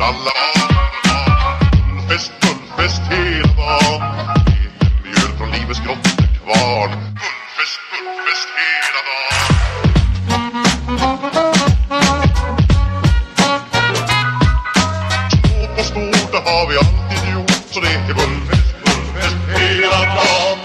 alla fullfest hela dagen. Mjöl från livets grottekvarn. Fullfest hela dagen. Stå på skor, det har vi alltid gjort. Så det är fullfest hela dagen.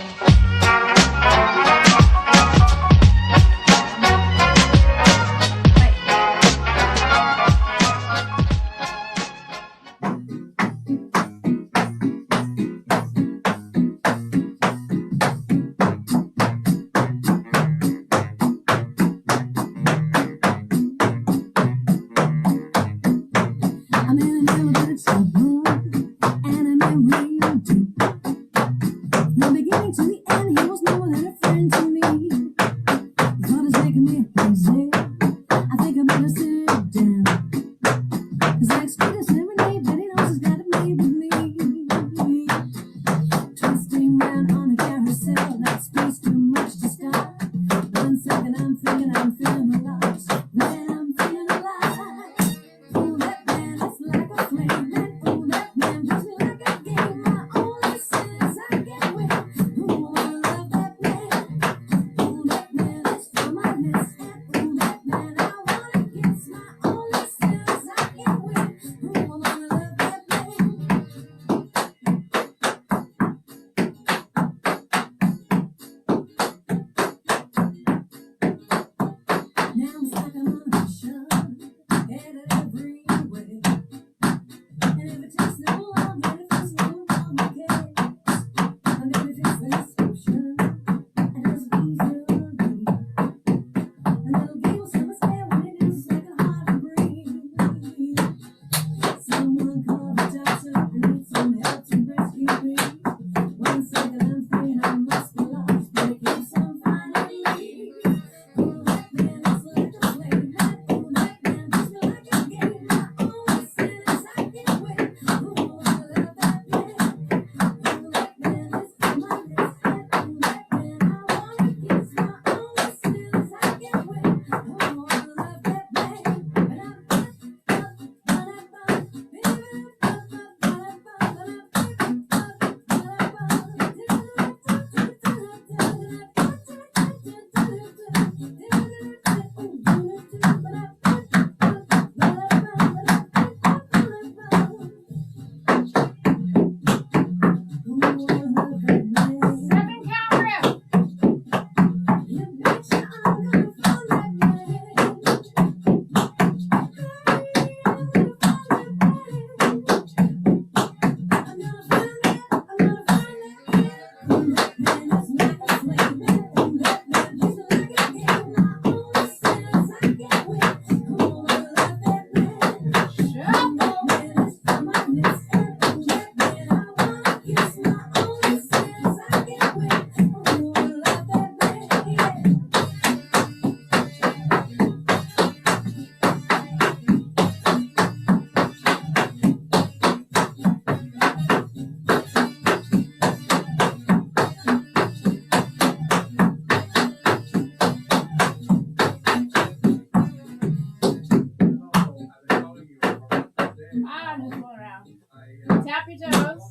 Tap your toes.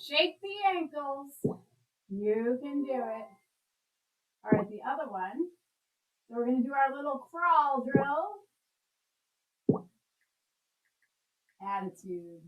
Shake the ankles. You can do it. All right, the other one. So we're going to do our little crawl drill. Attitude.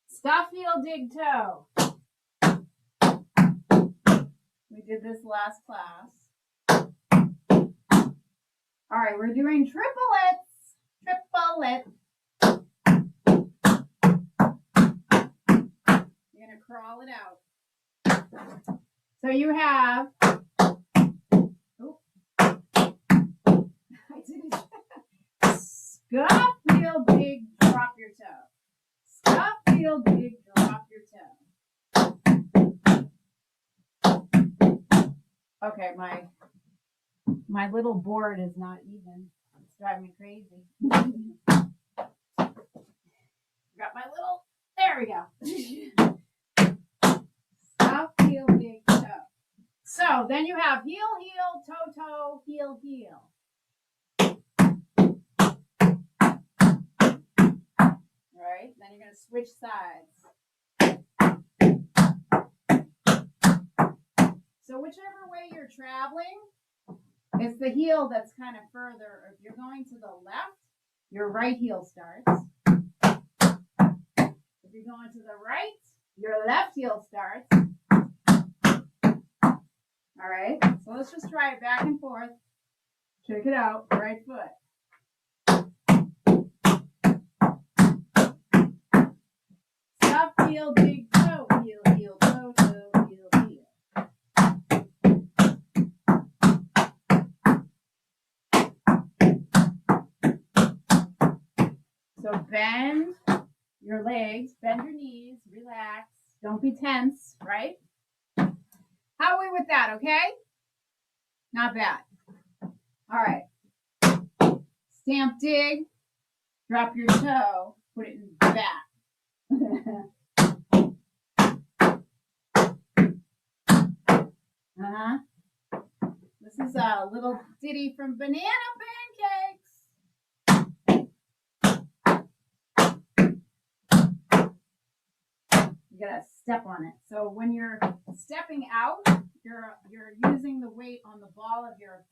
Stuff, heel, dig, toe. We did this last class. All right, we're doing triplets. Triplet. You're going to crawl it out. So you have, scuff, heel, dig, drop your toe. Scuff, heel, dig, drop your toe. Okay, my little board is not even. It's driving me crazy. Got my little, there we go. Scuff, heel, dig, toe. So then you have heel, heel, toe, toe, heel, heel. All right, then you're going to switch sides. So whichever way you're traveling, it's the heel that's kind of further. If you're going to the left, your right heel starts. If you're going to the right, your left heel starts. All right, so let's just try it back and forth. Check it out, right foot. Scuff, heel, dig, toe, heel, heel, toe, toe, heel, heel. So bend your legs, bend your knees, relax. Don't be tense, right? How are we with that, okay? Not bad. All right. Stamp, dig, drop your toe, put it in the back. This is a little ditty from Banana Pancakes. You gotta step on it. So when you're stepping out, you're using the weight on the ball of your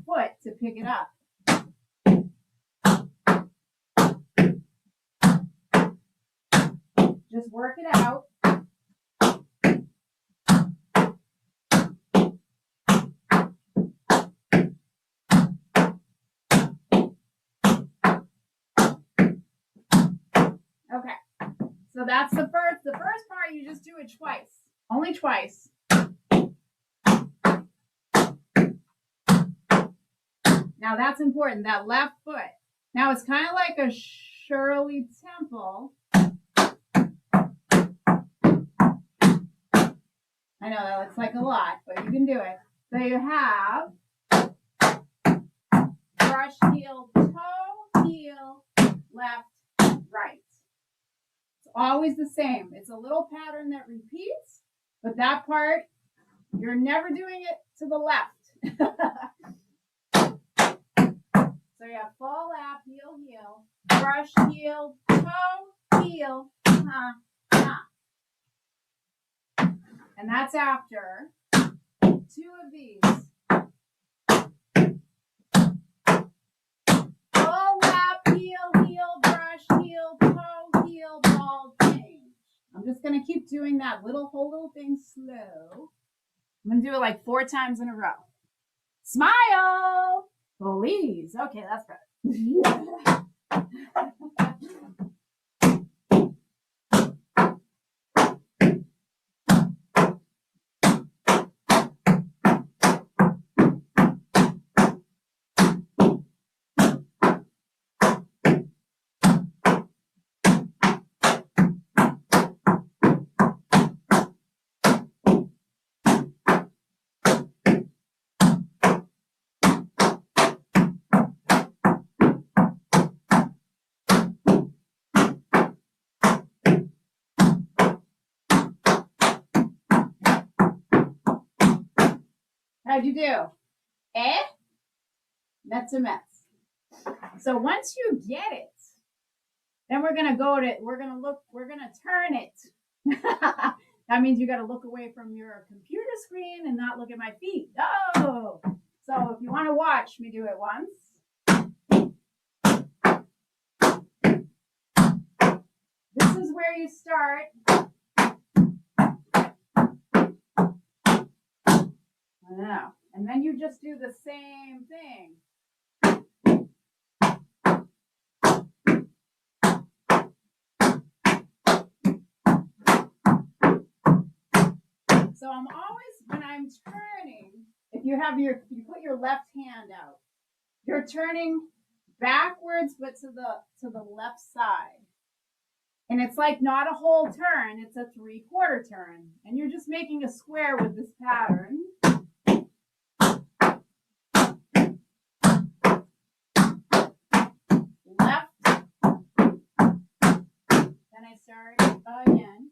foot to pick it up. Just work it out. Okay. So that's the first. The first part, you just do it twice. Only twice. Now that's important, that left foot. Now it's kind of like a Shirley Temple. I know that looks like a lot, but you can do it. So you have brush, heel, toe, heel, left, right. It's always the same. It's a little pattern that repeats, but that part, you're never doing it to the left. So you have fall, lap, heel, heel, brush, heel, toe, heel, And that's after 2 of these. Fall, lap, heel, heel, brush, heel, toe, heel, ball, change. I'm just going to keep doing that whole little thing slow. I'm going to do it like 4 times in a row. Smile! Please. Okay, that's better. How'd you do? Eh? That's a mess. So once you get it, then we're going to turn it. That means you got to look away from your computer screen and not look at my feet. Oh! So if you want to watch me do it once. where you start. I know. And then you just do the same thing. So I'm always, when I'm turning, if you put your left hand out, you're turning backwards, but to the left side. And it's like not a whole turn, it's a 3/4 turn. And you're just making a square with this pattern. Left. Then I start again.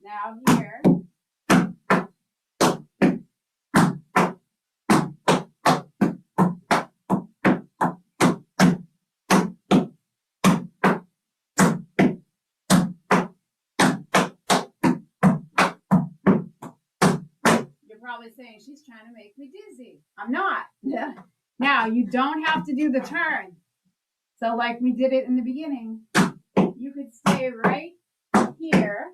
Now here. You're probably saying, she's trying to make me dizzy. I'm not. Yeah. Now, you don't have to do the turn. So like we did it in the beginning, you could stay right here.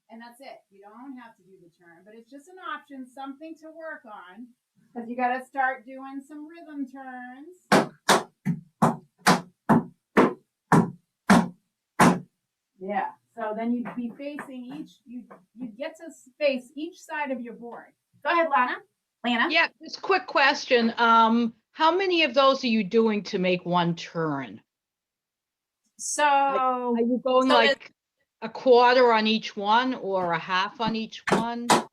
And that's it. You don't have to do the turn, but it's just an option, something to work on, because you got to start doing some rhythm turns. Yeah. So then you'd be facing you'd get to face each side of your board. Go ahead, Lana. Yeah, just quick question. How many of those are you doing to make one turn? So Are you going like a quarter on each one or a half on each one? So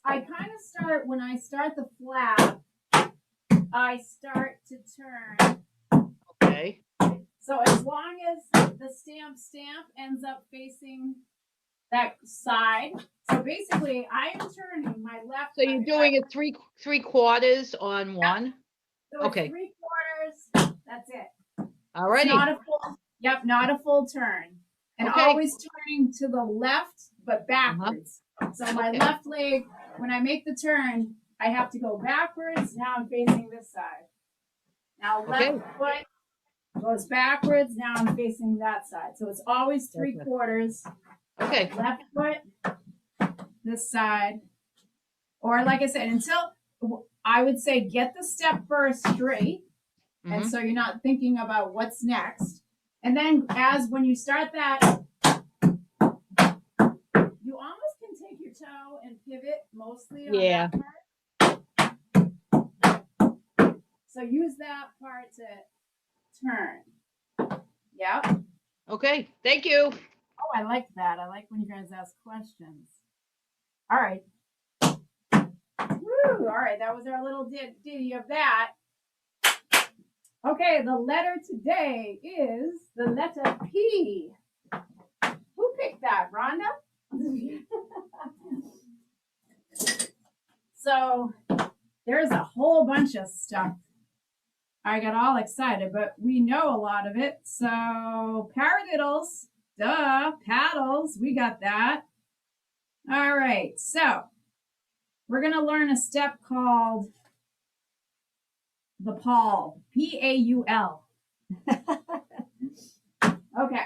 I kind of start, when I start the flap, I start to turn. Okay. So as long as the stamp ends up facing that side. So basically I am turning my left. So you're doing it three quarters on one? So okay. 3/4, that's it. All righty. Not a full turn. And okay. Always turning to the left, but backwards. So my left leg, when I make the turn, I have to go backwards. Now I'm facing this side. Now left foot goes backwards. Now I'm facing that side. So it's always 3/4. Okay. Left foot, this side. Or like I said, until I would say get the step first straight. And so you're not thinking about what's next. And then when you start that, you almost can take your toe and pivot mostly on that part. So use that part to turn. Yeah. Okay. Thank you. Oh, I like that. I like when you guys ask questions. All right. Woo! All right. That was our little ditty of that. Okay. The letter today is the letter P. Who picked that? Rhonda? So there's a whole bunch of stuff. I got all excited, but we know a lot of it. So paradiddles, duh, paddles, we got that. All right, so we're going to learn a step called the paul, P-A-U-L. Okay.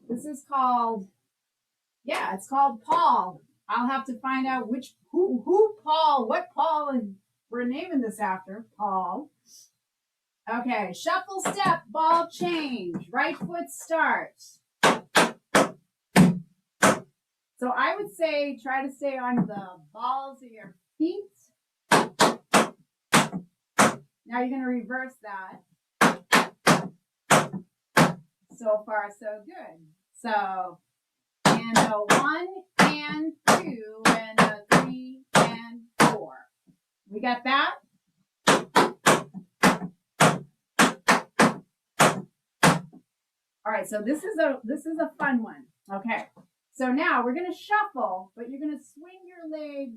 This is called, it's called Paul. I'll have to find out who Paul, what Paul we're naming this after, Paul. Okay, shuffle step, ball change, right foot starts. So I would say try to stay on the balls of your feet. Now you're going to reverse that. So far, so good. So, and a 1 and 2 and a 3 and 4. We got that? All right, so this is a fun one. Okay. So now we're going to shuffle, but you're going to swing your leg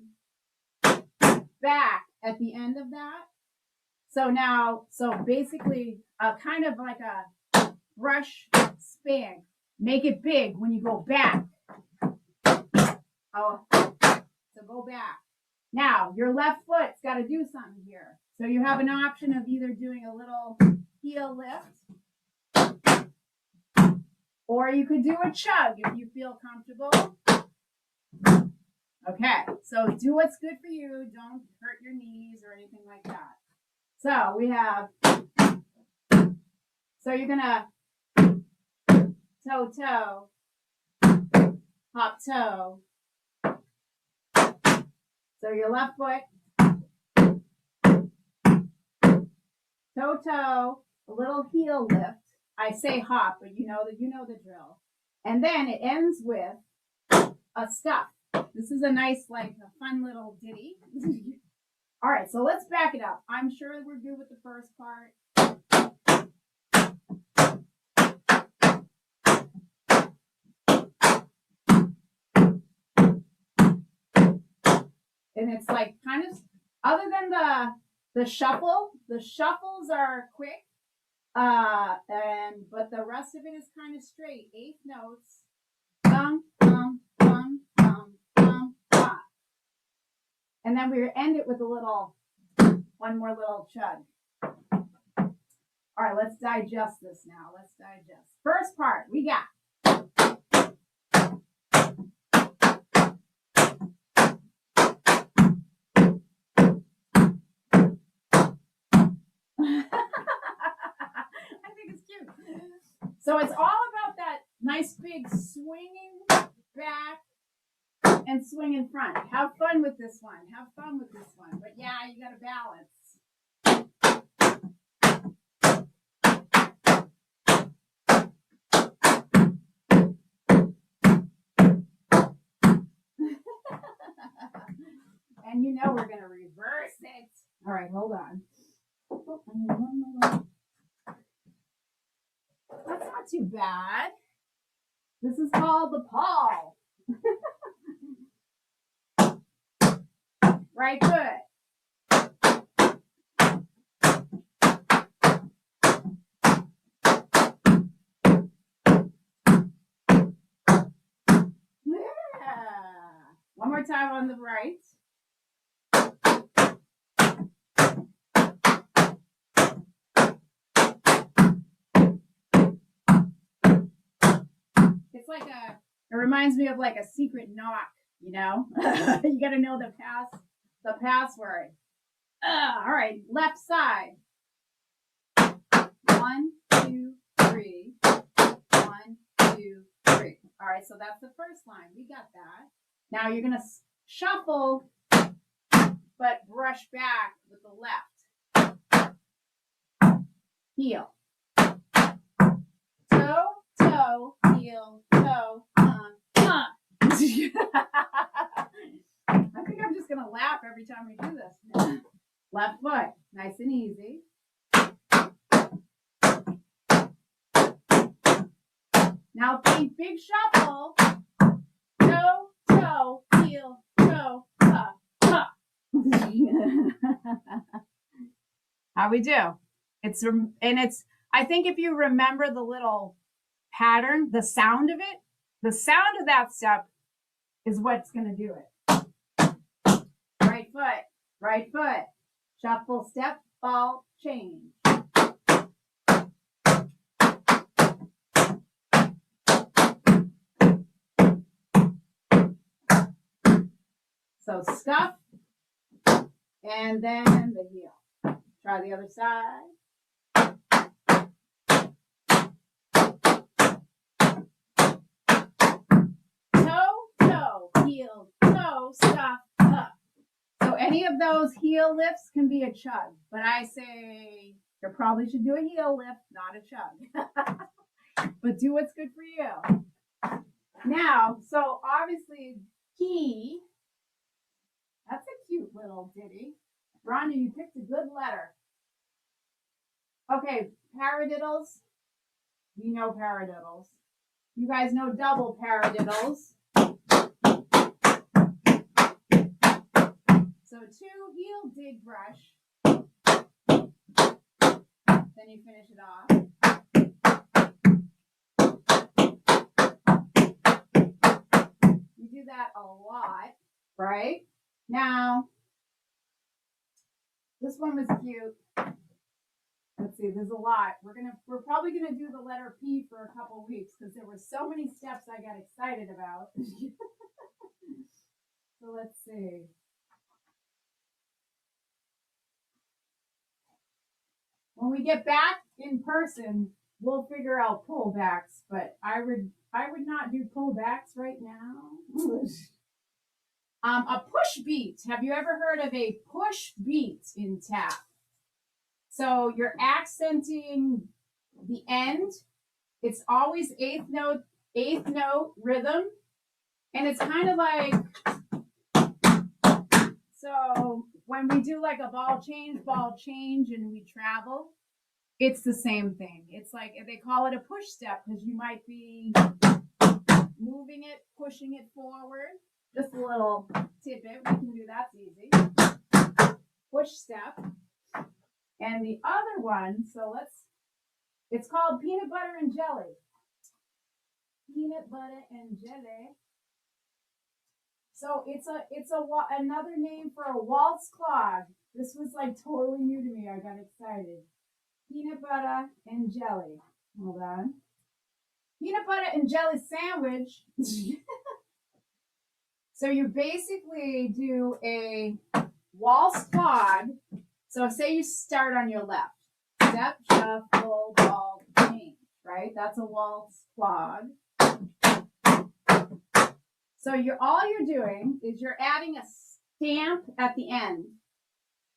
back at the end of that. So basically kind of like a brush span. Make it big when you go back. Oh, so go back. Now, your left foot's got to do something here. So you have an option of either doing a little heel lift, or you could do a chug if you feel comfortable. Okay, so do what's good for you. Don't hurt your knees or anything like that. So we have, so you're gonna toe, toe, hop, toe. So your left foot, toe, toe, a little heel lift. I say hop, but you know the drill. And then it ends with a stuff. This is a nice, like a fun little ditty. All right, so let's back it up. I'm sure we're good with the first part. And it's like kind of, other than the shuffles are quick, but the rest of it is kind of straight. 8 notes. Bum, bum, bum, bum, bum, bum. And then we end it with one more little chug. All right, let's digest this now. Let's digest. First part, we got. I think it's cute. So it's all about that nice big swinging back and swing in front. Have fun with this one. Have fun with this one. But yeah, you got to balance. And you know we're going to reverse it. All right, hold on. Oh, I need one more. That's not too bad. This is called the paw. Right foot. Yeah. One more time on the right. It's like it reminds me of like a secret knock, you know? You got to know the password. All right, left side. 1, 2, 3. 1, 2, 3. All right, so that's the first line. We got that. Now you're going to shuffle, but brush back with the left. Heel. Toe, toe, heel, toe, I think I'm just going to laugh every time we do this. Left foot, nice and easy. Now think big shuffle. Toe, toe, heel, toe, How we do? I think if you remember the little pattern, the sound of that step is what's going to do it. Right foot, shuffle, step, ball, change. So scuff, and then the heel. Try the other side. Heel, toe, scuff, up. So any of those heel lifts can be a chug, but I say you probably should do a heel lift, not a chug. But do what's good for you. Now, so obviously key, that's a cute little ditty. Rhonda, you picked a good letter. Okay, paradiddles. You know paradiddles. You guys know double paradiddles. So 2 heel dig brush. Then you finish it off. You do that a lot. right? Now, this one was cute. Let's see, there's a lot. We're probably gonna do the letter P for a couple weeks because there were so many steps I got excited about. So let's see. When we get back in person, we'll figure out pullbacks, but I would not do pullbacks right now. A push beat. Have you ever heard of a push beat in tap? So you're accenting the end. It's always eighth note rhythm. And it's kind of like, so when we do like a ball change, and we travel, it's the same thing. It's like, they call it a push step because you might be moving it, pushing it forward. Just a little tidbit. We can do that's easy. Push step. And the other one, it's called peanut butter and jelly. Peanut butter and jelly. So it's another name for a waltz clog. This was like totally new to me. I got excited. Peanut butter and jelly. Hold on. Peanut butter and jelly sandwich. So you basically do a waltz clog. So say you start on your left. Step, shuffle, ball, change, right? That's a waltz clog. So all you're doing is you're adding a stamp at the end.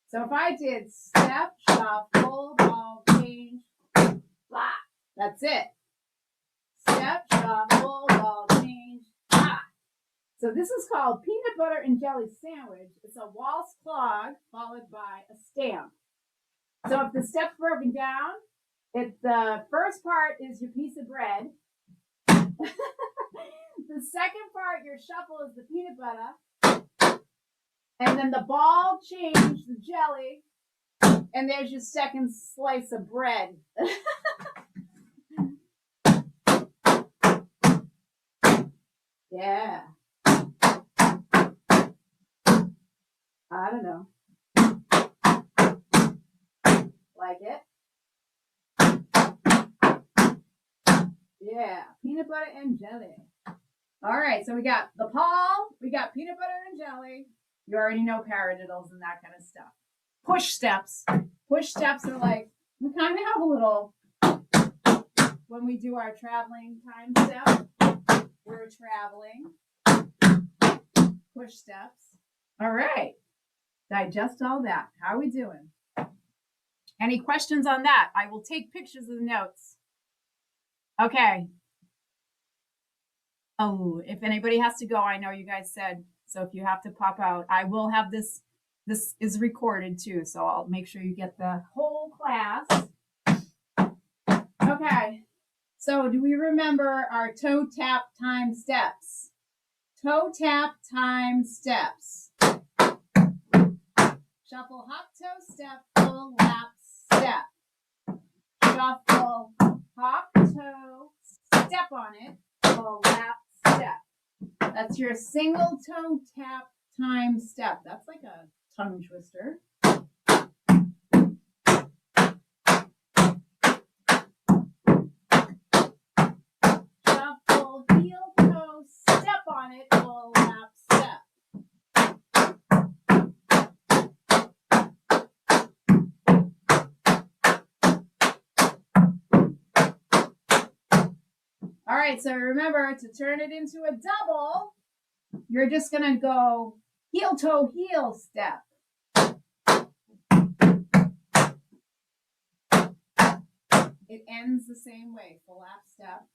So if I did step, shuffle, ball, change, blah, that's it. Step, shuffle, ball, change, blah. So this is called peanut butter and jelly sandwich. It's a waltz clog followed by a stamp. So if the step's broken down, the first part is your piece of bread. The second part, your shuffle, is the peanut butter. And then the ball change, the jelly. And there's your second slice of bread. Yeah. I don't know. Like it? Yeah, peanut butter and jelly. All right, so we got the Paul, we got peanut butter and jelly. You already know paradiddles and that kind of stuff. Push steps. Push steps are like, we kind of have a little, when we do our traveling time step, we're traveling. Push steps. All right. Digest all that. How are we doing? Any questions on that? I will take pictures of the notes. Okay. Oh, if anybody has to go, I know you guys said, so if you have to pop out, I will have this. This is recorded too, so I'll make sure you get the whole class. Okay. So do we remember our toe tap time steps? Toe tap time steps. Shuffle, hop, toe, step, full lap, step. Shuffle, hop, toe, step on it, full lap, step. That's your single toe tap time step. That's like a tongue twister. Shuffle, heel, toe, step on it, full lap, step. All right, so remember to turn it into a double, you're just going to go heel, toe, heel step. It ends the same way, full lap step.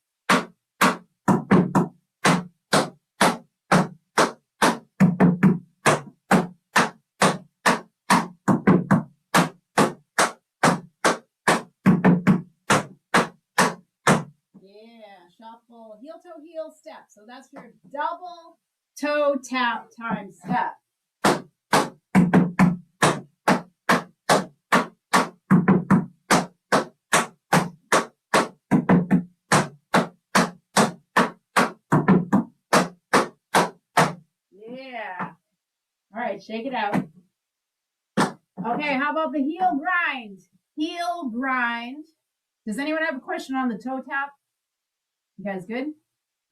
Yeah, shuffle, heel, toe, heel step. So that's your double toe tap time step. Yeah. right, shake it out. Okay, how about the heel grind? Heel grind. Does anyone have a question on the toe tap? You guys good?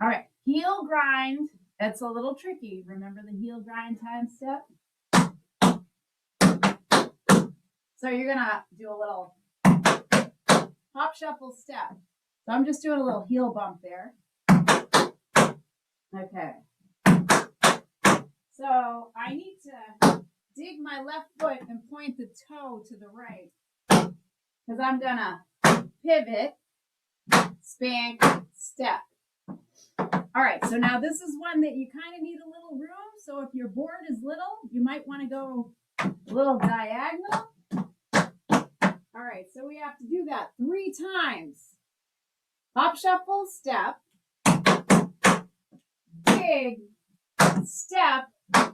All right, heel grind. That's a little tricky. Remember the heel grind time step? So you're gonna do a little hop shuffle step. So I'm just doing a little heel bump there. Okay. So I need to dig my left foot and point the toe to the right because I'm gonna pivot, spank, step. All right, so now this is one that you kind of need a little room. So if your board is little, you might want to go a little diagonal. All right, so we have to do that 3 times. Hop, shuffle, step, dig, step,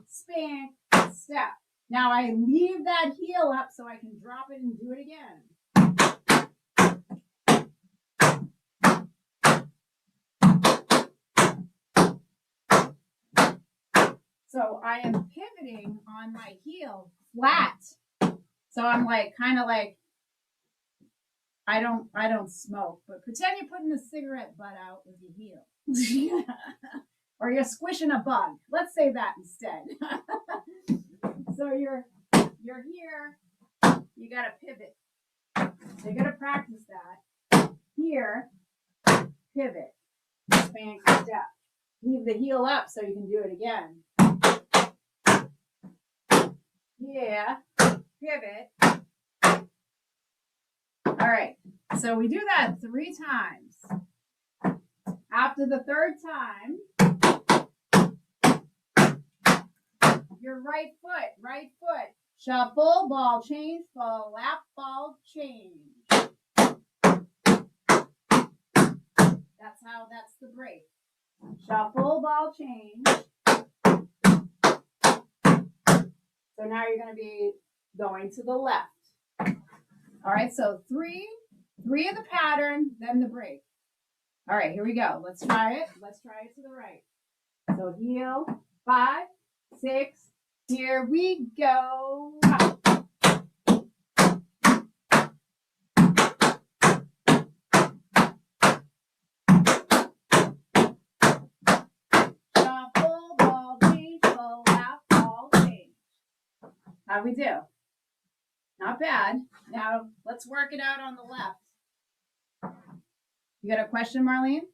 spank, step. Now I leave that heel up so I can drop it and do it again. So I am pivoting on my heel flat. So I'm like, kind of like, I don't smoke, but pretend you're putting a cigarette butt out with your heel. Or you're squishing a bug. Let's say that instead. So you're here, you gotta pivot. So you're gonna practice that. Here, pivot, spank, step. Leave the heel up so you can do it again. Yeah, pivot. All right, so we do that 3 times. After the 3rd time, your right foot, shuffle, ball change, fall, lap, ball change. That's the break. Shuffle, ball change. So now you're going to be going to the left. All right, so three of the pattern, then the break. All right, here we go. Let's try it. Let's try it to the right. So heel, 5, 6, here we go. Shuffle, ball change, full lap, ball change. How'd we do? Not bad. Now let's work it out on the left. You got a question, Marlene?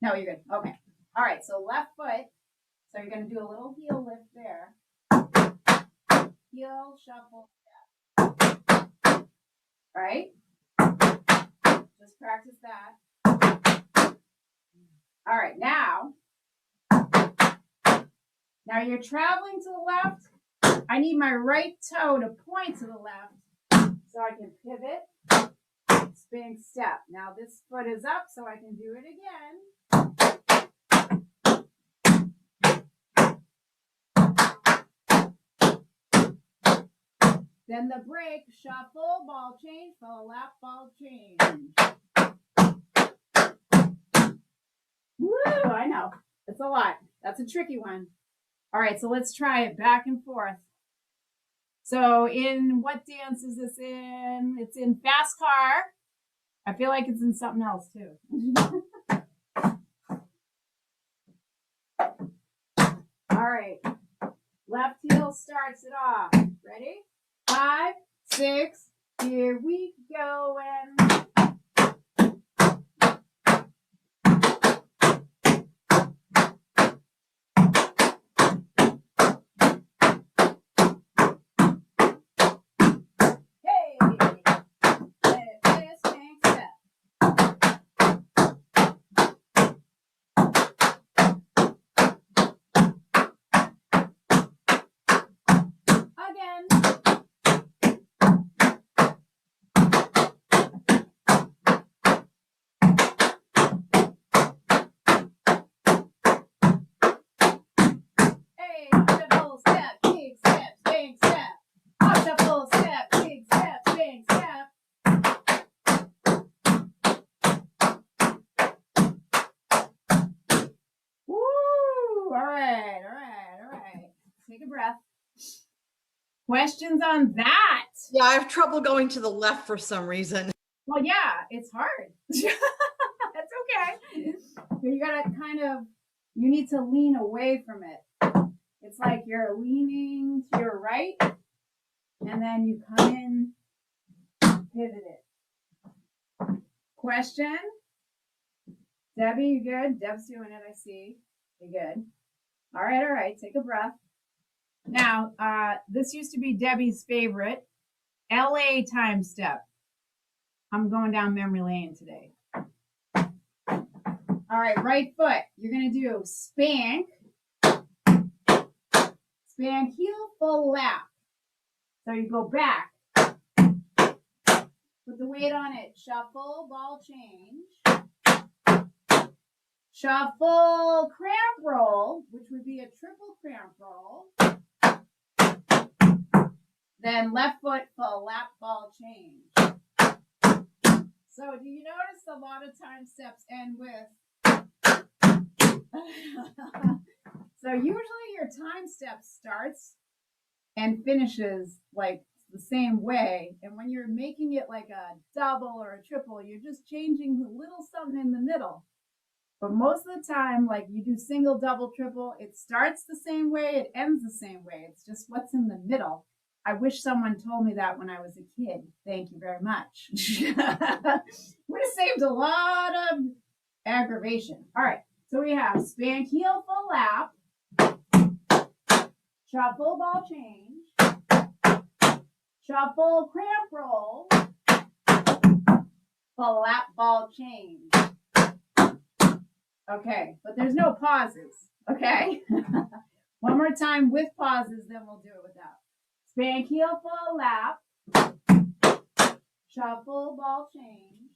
No, you're good. Okay. All right, so left foot. So you're going to do a little heel lift there. Heel, shuffle, step. All right? Just practice that. All right, now you're traveling to the left. I need my right toe to point to the left so I can pivot, spin, step. Now this foot is up so I can do it again. Then the break, shuffle, ball change, full lap, ball change. Woo, I know. It's a lot. That's a tricky one. All right, so let's try it back and forth. So in what dance is this in? It's in Fast Car. I feel like it's in something else too. All right. Left heel starts it off. Ready? 5, 6, here we go and take a breath. Questions on that? Yeah, I have trouble going to the left for some reason. Well, yeah, it's hard. That's okay. You gotta you need to lean away from it. It's like you're leaning to your right, and then you come in, pivot it. Question? Debbie, you good? Deb's doing it, I see. You good? All right. Take a breath. Now, this used to be Debbie's favorite, LA time step. I'm going down memory lane today. All right, right foot. You're going to do spank, heel, full lap. So you go back. Put the weight on it. Shuffle, ball change. Shuffle, cramp roll, which would be a triple cramp roll. Then left foot, full lap, ball change. So do you notice a lot of time steps end with? So usually your time step starts and finishes like the same way. And when you're making it like a double or a triple, you're just changing a little something in the middle. But most of the time, like you do single, double, triple, it starts the same way, it ends the same way. It's just what's in the middle. I wish someone told me that when I was a kid. Thank you very much. Would have saved a lot of aggravation. All right, so we have spank, heel, full lap, shuffle, ball change, shuffle, cramp roll, full lap, ball change. Okay, but there's no pauses, okay? One more time with pauses, then we'll do it without. Spank, heel, full lap, shuffle, ball change,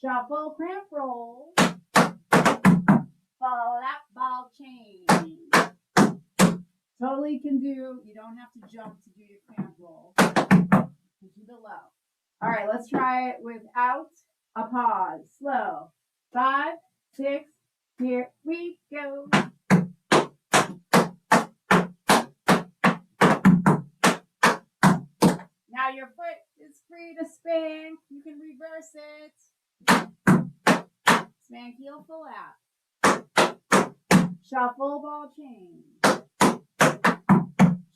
shuffle, cramp roll, full lap, ball change. Totally can do, you don't have to jump to do your cramp roll. Do the low. All right, let's try it without a pause. Slow. 5, 6, here we go. Now your foot is free to spank. You can reverse it. Spank, heel, full lap. Shuffle, ball change.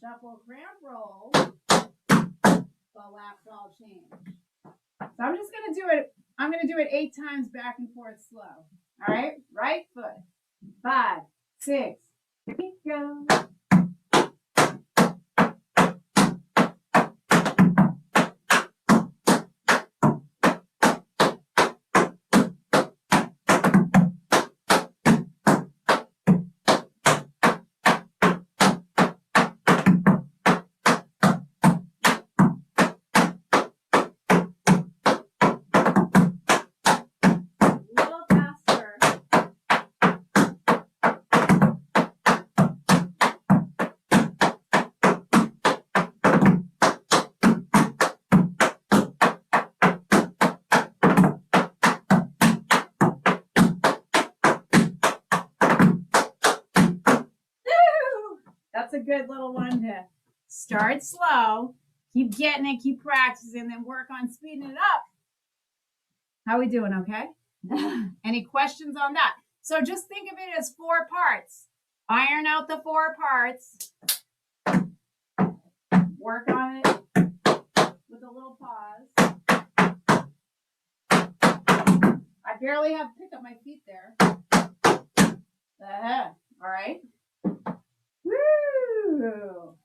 Shuffle, cramp roll. Full lap, ball change. So I'm just going to do it. I'm going to do it 8 times back and forth slow. All right? Right foot. 5, 6. Here we go. That's a good little one to start slow, keep getting it, keep practicing, then work on speeding it up. How we doing, okay? Any questions on that? So just think of it as 4 parts. Iron out the 4 parts. Work on it with a little pause. I barely have to pick up my feet there. All right. Woo!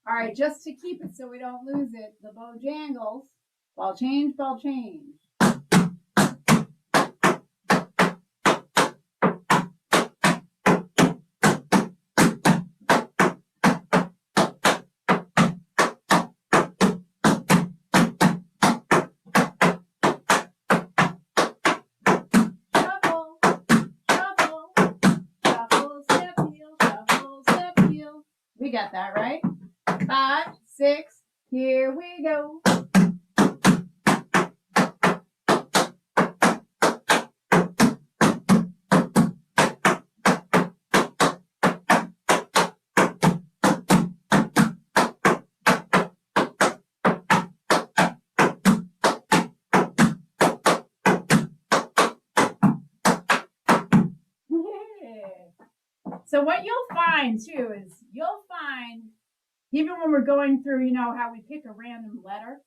All right, just to keep it so we don't lose it, the bow jangles. Ball change, ball change. We got that, right? 5, 6, here we go. So what you'll find too is even when we're going through, you know, how we pick a random letter,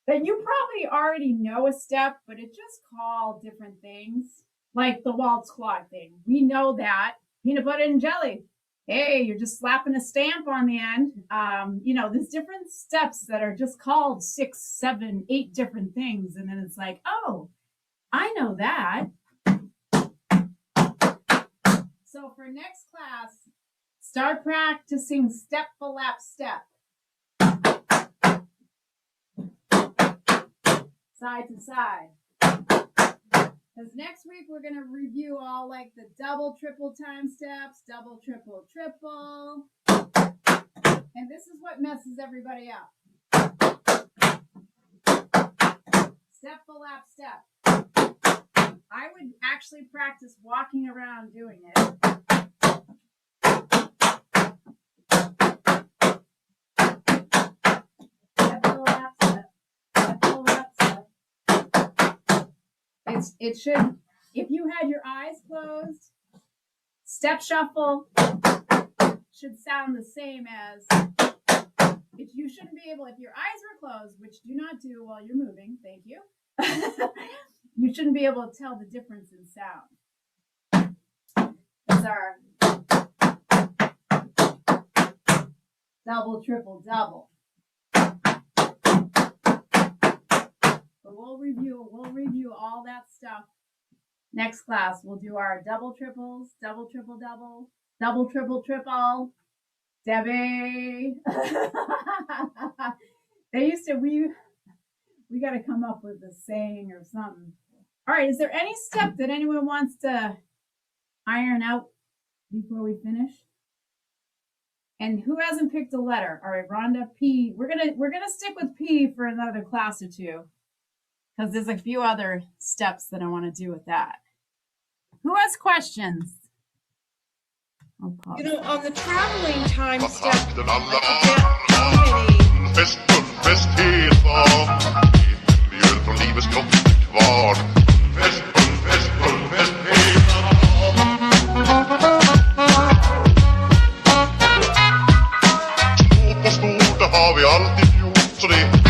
that you probably already know a step, but it just called different things, like the waltz clock thing. We know that. Peanut butter and jelly. Hey, you're just slapping a stamp on the end. You know, there's different steps that are just called 6, 7, 8 different things. And then it's like, oh, I know that. So for next class, start practicing step for lap step. Side to side. Because next week we're going to review all like the double, triple time steps, double, triple, triple. And this is what messes everybody up. Step for lap step. I would actually practice walking around doing it. Step for lap step. Step for lap step. It should, if you had your eyes closed, step shuffle should sound the same as, if you shouldn't be able, if your eyes were closed, which do not do while you're moving, thank you, you shouldn't be able to tell the difference in sound. These are double, triple, double. But we'll review all that stuff. Next class, we'll do our double triples, double triple double, double triple triple. Debbie. They used to, we got to come up with a saying or something. All right, is there any step that anyone wants to iron out before we finish? And who hasn't picked a letter? All right, Rhonda, P. We're gonna stick with P for another class or two, because there's a few other steps that I want to do with that. Who has questions? You know, on the traveling time step, Takten alla how many? fest, fullfest hela mjöl från livets kvar. Fest, fullfest hela Stå på skor, det har vi alltid gjort, så det